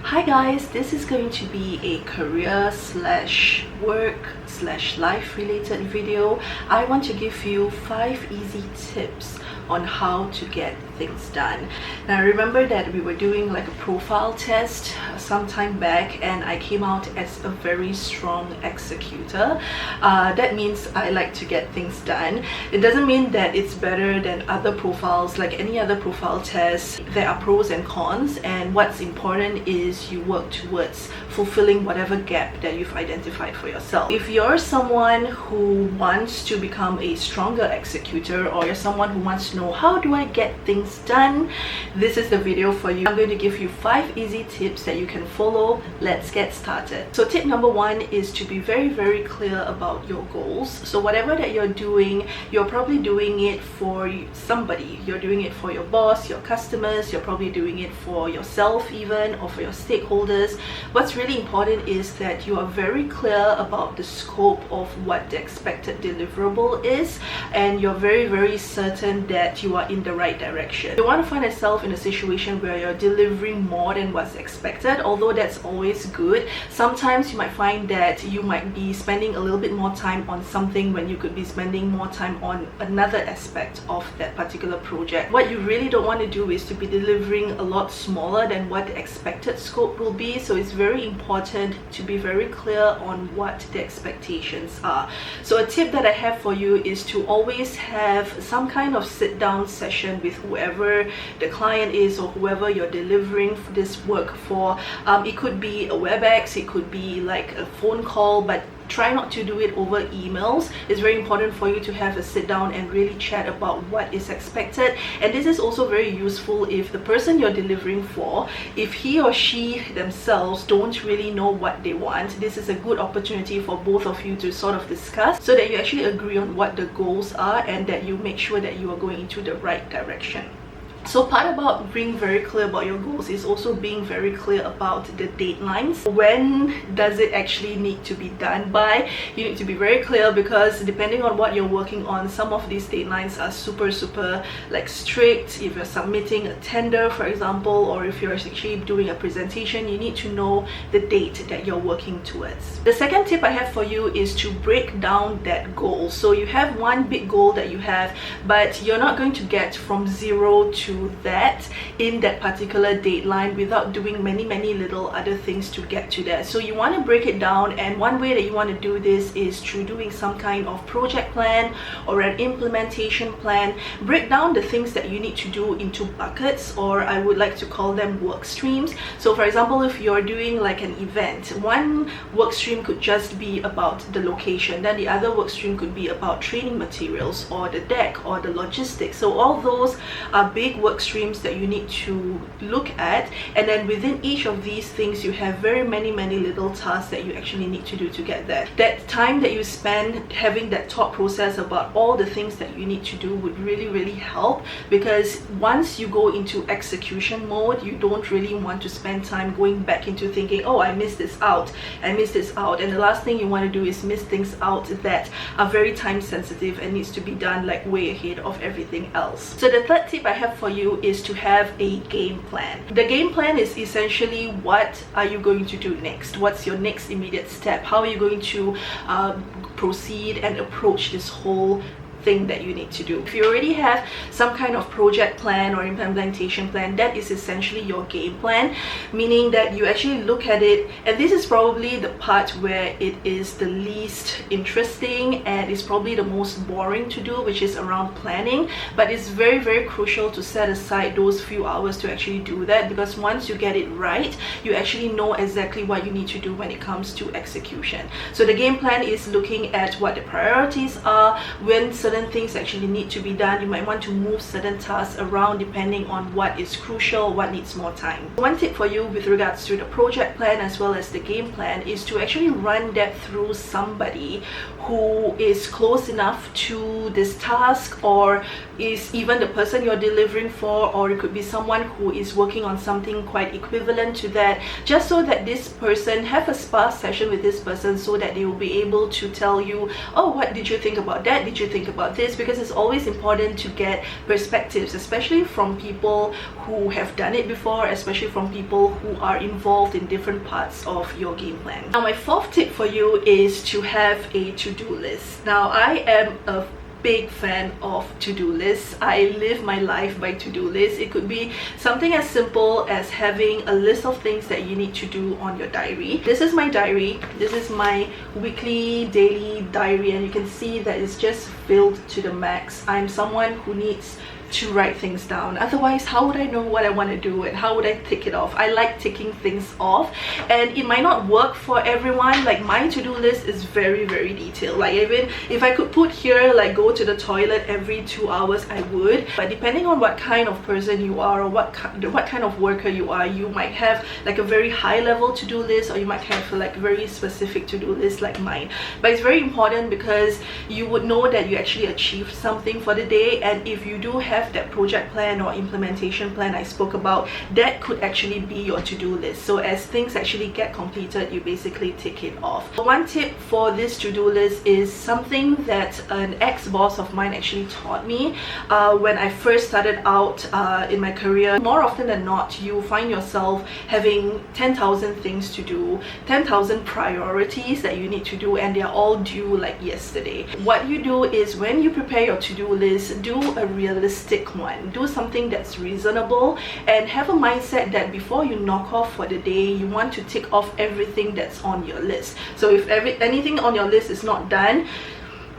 Hi guys, this is going to be a career slash work slash life related video. I want to give you 5 easy tips on how to get things done. Now remember that we were doing like a profile test some time back and I came out as a very strong executor. That means I like to get things done. It doesn't mean that it's better than other profiles. Like any other profile test, there are pros and cons, and what's important is you work towards fulfilling whatever gap that you've identified for yourself. If you're someone who wants to become a stronger executor, or you're someone who wants to know how do I get things done, this is the video for you. I'm going to give you 5 easy tips that you can follow. Let's get started. So tip number 1 is to be very clear about your goals. So whatever that you're doing, you're probably doing it for somebody. You're doing it for your boss, your customers, you're probably doing it for yourself even, or for your stakeholders. What's really important is that you are very clear about the scope of what the expected deliverable is, and you're very certain that you are in the right direction. You want to find yourself in a situation where you're delivering more than what's expected, although that's always good. Sometimes you might find that you might be spending a little bit more time on something when you could be spending more time on another aspect of that particular project. What you really don't want to do is to be delivering a lot smaller than what the expected scope will be, so it's very important to be very clear on what the expectations are. So a tip that I have for you is to always have some kind of sit-down session with whoever the client is or whoever you're delivering this work for. It could be a WebEx, it could be like a phone call, but try not to do it over emails. It's very important for you to have a sit down and really chat about what is expected. And this is also very useful if the person you're delivering for, if he or she themselves don't really know what they want. This is a good opportunity for both of you to sort of discuss, so that you actually agree on what the goals are and that you make sure that you are going into the right direction. So part about being very clear about your goals is also being very clear about the deadlines. When does it actually need to be done by? You need to be very clear, because depending on what you're working on, some of these deadlines are super like strict. If you're submitting a tender, for example, or if you're actually doing a presentation, you need to know the date that you're working towards. The second tip I have for you is to break down that goal. So you have one big goal that you have, but you're not going to get from 0 to that in that particular deadline without doing many little other things to get to that. So you want to break it down, and one way that you want to do this is through doing some kind of project plan or an implementation plan. Break down the things that you need to do into buckets, or I would like to call them work streams. So for example, if you're doing like an event, one work stream could just be about the location, then the other work stream could be about training materials or the deck or the logistics. So all those are big work streams that you need to look at, and then within each of these things you have very many little tasks that you actually need to do to get there. That time that you spend having that thought process about all the things that you need to do would really help, because once you go into execution mode, you don't really want to spend time going back into thinking, oh, I missed this out, and the last thing you want to do is miss things out that are very time sensitive and needs to be done like way ahead of everything else. So the third tip I have for you is to have a game plan. The game plan is essentially, what are you going to do next? What's your next immediate step? How are you going to proceed and approach this whole thing that you need to do? If you already have some kind of project plan or implementation plan, that is essentially your game plan, meaning that you actually look at it, and this is probably the part where it is the least interesting and is probably the most boring to do, which is around planning. But it's very crucial to set aside those few hours to actually do that, because once you get it right, you actually know exactly what you need to do when it comes to execution. So the game plan is looking at what the priorities are, when certain things actually need to be done. You might want to move certain tasks around depending on what is crucial, what needs more time. One tip for you with regards to the project plan as well as the game plan is to actually run that through somebody who is close enough to this task, or is even the person you're delivering for, or it could be someone who is working on something quite equivalent to that, just so that this person, have a spa session with this person so that they will be able to tell you, oh, what did you think about that, did you think about this? Because it's always important to get perspectives, especially from people who have done it before, especially from people who are involved in different parts of your game plan. Now, my fourth tip for you is to have a to-do list. Now, I am a big fan of to-do lists. I live my life by to-do lists. It could be something as simple as having a list of things that you need to do on your diary. This is my diary. This is my weekly, daily diary, and you can see that it's just filled to the max. I'm someone who needs to write things down. Otherwise, how would I know what I want to do and how would I tick it off? I like ticking things off, and it might not work for everyone. Like, my to-do list is very detailed. Like, even if I could put here like go to the toilet every 2 hours, I would. But depending on what kind of person you are, or what kind of worker you are, you might have like a very high level to-do list, or you might have like very specific to-do list like mine. But it's very important because you would know that you actually achieved something for the day, and if you do have that project plan or implementation plan I spoke about, that could actually be your to-do list. So as things actually get completed, you basically tick it off. One tip for this to-do list is something that an ex-boss of mine actually taught me when I first started out in my career. More often than not, you find yourself having 10,000 things to do, 10,000 priorities that you need to do, and they're all due like yesterday. What you do is, when you prepare your to-do list, do a realistic one. Do something that's reasonable, and have a mindset that before you knock off for the day, you want to tick off everything that's on your list. So if anything on your list is not done,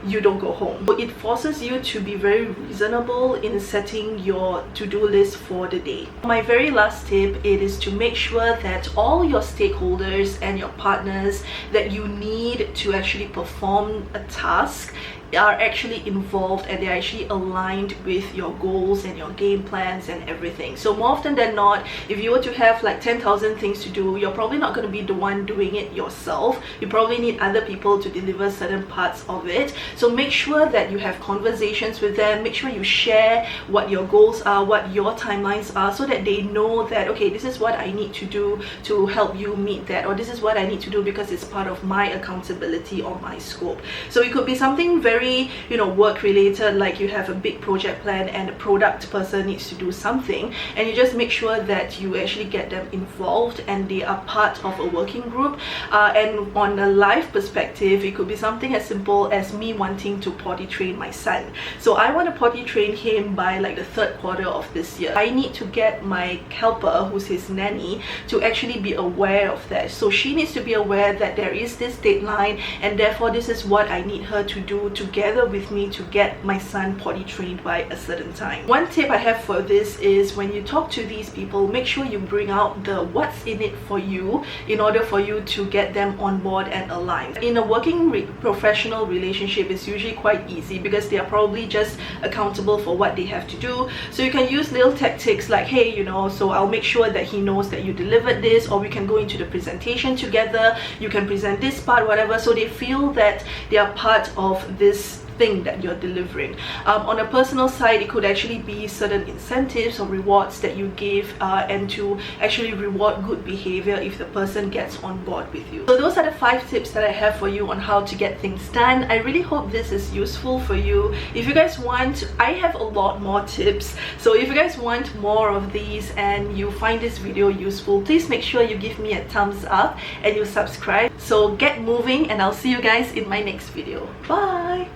you don't go home. So it forces you to be very reasonable in setting your to-do list for the day. My very last tip, it is to make sure that all your stakeholders and your partners that you need to actually perform a task are actually involved, and they're actually aligned with your goals and your game plans and everything. So more often than not, if you were to have like 10,000 things to do, you're probably not going to be the one doing it yourself. You probably need other people to deliver certain parts of it. So make sure that you have conversations with them. Make sure you share what your goals are, what your timelines are, so that they know that, okay, this is what I need to do to help you meet that, or this is what I need to do because it's part of my accountability or my scope. So it could be something very, work related, like you have a big project plan and a product person needs to do something, and you just make sure that you actually get them involved and they are part of a working group. And on a life perspective, it could be something as simple as me wanting to potty train my son. So I want to potty train him by like the 3rd quarter of this year. I need to get my helper, who's his nanny, to actually be aware of that. So she needs to be aware that there is this deadline, and therefore this is what I need her to do together with me to get my son potty trained by a certain time. One tip I have for this is, when you talk to these people, make sure you bring out the what's in it for you in order for you to get them on board and aligned. In a working professional relationship, it's usually quite easy because they are probably just accountable for what they have to do. So you can use little tactics like, hey, so I'll make sure that he knows that you delivered this, or we can go into the presentation together, you can present this part, whatever, so they feel that they are part of this thing that you're delivering. On a personal side, it could actually be certain incentives or rewards that you give, and to actually reward good behavior if the person gets on board with you. So those are the 5 tips that I have for you on how to get things done. I really hope this is useful for you. If you guys want, I have a lot more tips, so if you guys want more of these and you find this video useful, please make sure you give me a thumbs up and you subscribe. So get moving, and I'll see you guys in my next video. Bye.